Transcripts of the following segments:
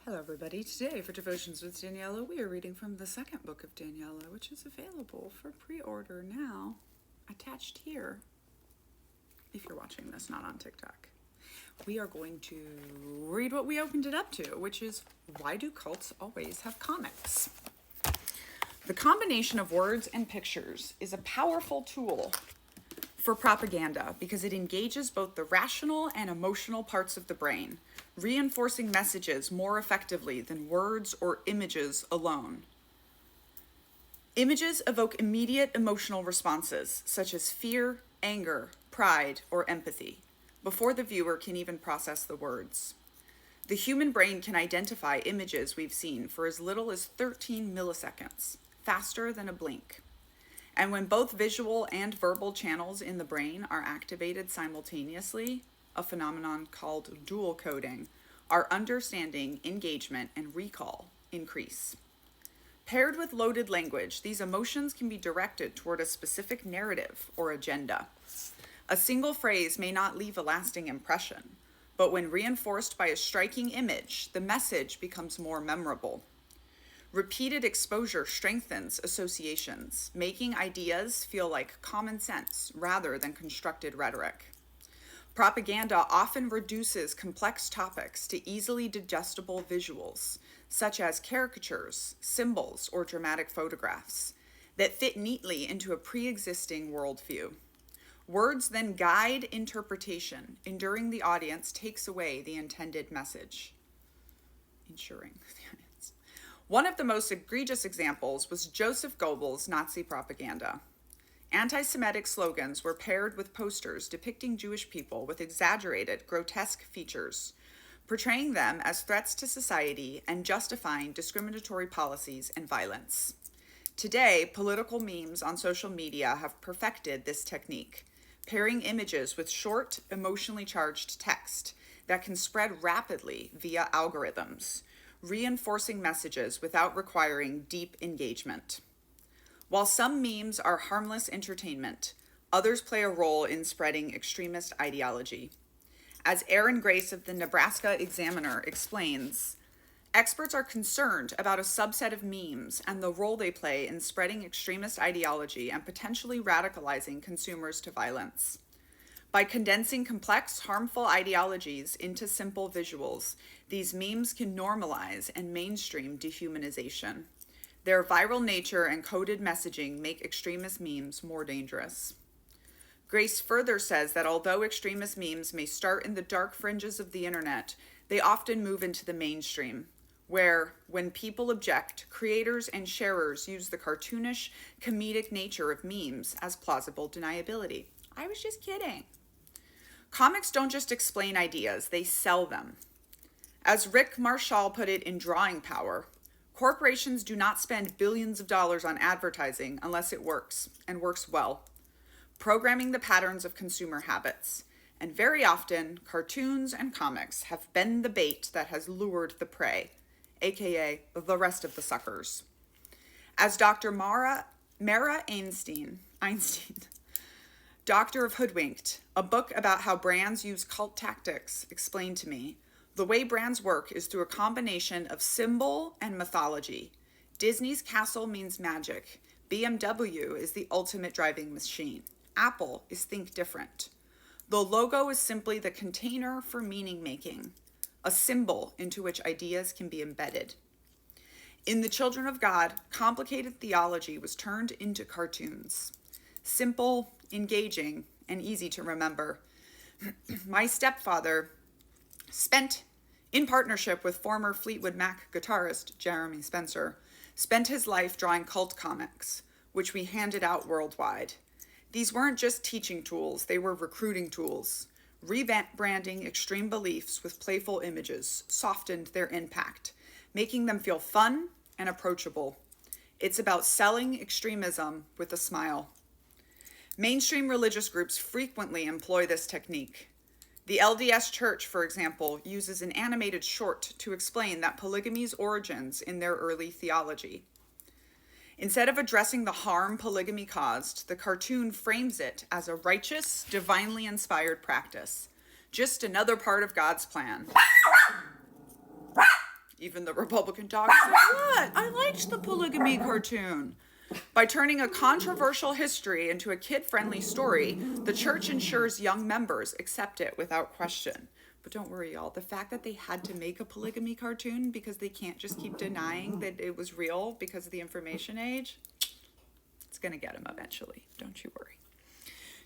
Hello everybody. Today for Devotions with Daniela, we are reading from the second book of Daniela, which is available for pre-order now, attached here, if you're watching this not on TikTok. We are going to read what we opened it up to, which is, why do cults always have comics? The combination of words and pictures is a powerful tool for propaganda because it engages both the rational and emotional parts of the brain, reinforcing messages more effectively than words or images alone. Images evoke immediate emotional responses, such as fear, anger, pride, or empathy, before the viewer can even process the words. The human brain can identify images we've seen for as little as 13 milliseconds, faster than a blink. And when both visual and verbal channels in the brain are activated simultaneously, a phenomenon called dual coding, our understanding, engagement, and recall increase. Paired with loaded language, these emotions can be directed toward a specific narrative or agenda. A single phrase may not leave a lasting impression, but when reinforced by a striking image, the message becomes more memorable. Repeated exposure strengthens associations, making ideas feel like common sense rather than constructed rhetoric. Propaganda often reduces complex topics to easily digestible visuals, such as caricatures, symbols, or dramatic photographs, that fit neatly into a pre-existing worldview. Words then guide interpretation, ensuring the audience takes away the intended message. One of the most egregious examples was Joseph Goebbels' Nazi propaganda. Anti-Semitic slogans were paired with posters depicting Jewish people with exaggerated, grotesque features, portraying them as threats to society and justifying discriminatory policies and violence. Today, political memes on social media have perfected this technique, pairing images with short, emotionally charged text that can spread rapidly via algorithms, reinforcing messages without requiring deep engagement. While some memes are harmless entertainment, others play a role in spreading extremist ideology. As Aaron Grace of the Nebraska Examiner explains, experts are concerned about a subset of memes and the role they play in spreading extremist ideology and potentially radicalizing consumers to violence. By condensing complex, harmful ideologies into simple visuals, these memes can normalize and mainstream dehumanization. Their viral nature and coded messaging make extremist memes more dangerous. Grace further says that although extremist memes may start in the dark fringes of the internet, they often move into the mainstream, where, when people object, creators and sharers use the cartoonish, comedic nature of memes as plausible deniability. I was just kidding. Comics don't just explain ideas, they sell them. As Rick Marshall put it in Drawing Power, corporations do not spend billions of dollars on advertising unless it works, and works well, programming the patterns of consumer habits. And very often, cartoons and comics have been the bait that has lured the prey, aka the rest of the suckers. As Dr. Mara Einstein, Doctor of Hoodwinked, a book about how brands use cult tactics, explained to me, the way brands work is through a combination of symbol and mythology. Disney's castle means magic. BMW is the ultimate driving machine. Apple is think different. The logo is simply the container for meaning making, a symbol into which ideas can be embedded. In The Children of God, complicated theology was turned into cartoons. Simple, engaging, and easy to remember. My stepfather spent, in partnership with former Fleetwood Mac guitarist Jeremy Spencer, spent his life drawing cult comics, which we handed out worldwide. These weren't just teaching tools, they were recruiting tools. Rebranding extreme beliefs with playful images softened their impact, making them feel fun and approachable. It's about selling extremism with a smile. Mainstream religious groups frequently employ this technique. The LDS Church, for example, uses an animated short to explain that polygamy's origins in their early theology. Instead of addressing the harm polygamy caused, the cartoon frames it as a righteous, divinely inspired practice. Just another part of God's plan. Even the Republican doc said, what? I liked the polygamy cartoon. By turning a controversial history into a kid-friendly story, the church ensures young members accept it without question. But don't worry, y'all. The fact that they had to make a polygamy cartoon because they can't just keep denying that it was real because of the information age, it's going to get them eventually. Don't you worry.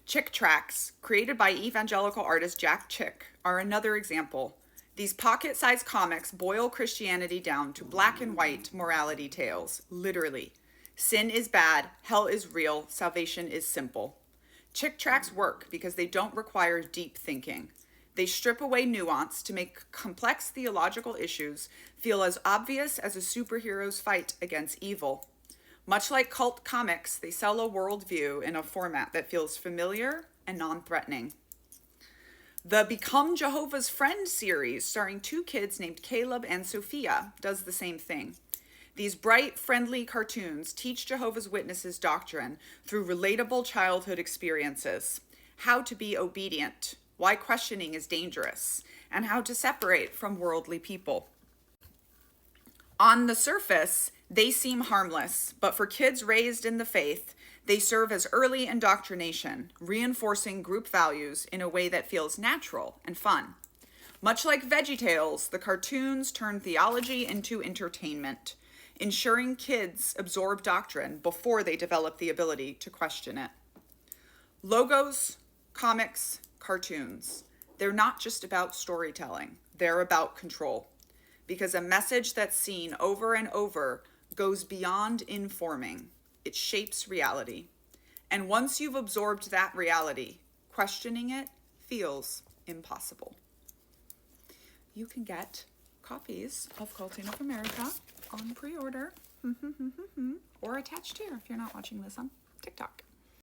Chick tracts, created by evangelical artist Jack Chick, are another example. These pocket-sized comics boil Christianity down to black and white morality tales, literally. Sin is bad, hell is real, salvation is simple. Chick tracts work because they don't require deep thinking. They strip away nuance to make complex theological issues feel as obvious as a superhero's fight against evil. Much like cult comics, they sell a worldview in a format that feels familiar and non-threatening. The Become Jehovah's Friend series, starring two kids named Caleb and Sophia, does the same thing. These bright, friendly cartoons teach Jehovah's Witnesses doctrine through relatable childhood experiences, how to be obedient, why questioning is dangerous, and how to separate from worldly people. On the surface, they seem harmless, but for kids raised in the faith, they serve as early indoctrination, reinforcing group values in a way that feels natural and fun. Much like VeggieTales, the cartoons turn theology into entertainment, ensuring kids absorb doctrine before they develop the ability to question it. Logos, comics, cartoons. They're not just about storytelling, they're about control. Because a message that's seen over and over goes beyond informing. It shapes reality. And once you've absorbed that reality, questioning it feels impossible. You can get copies of Culting of America on pre-order or attached here if you're not watching this on TikTok.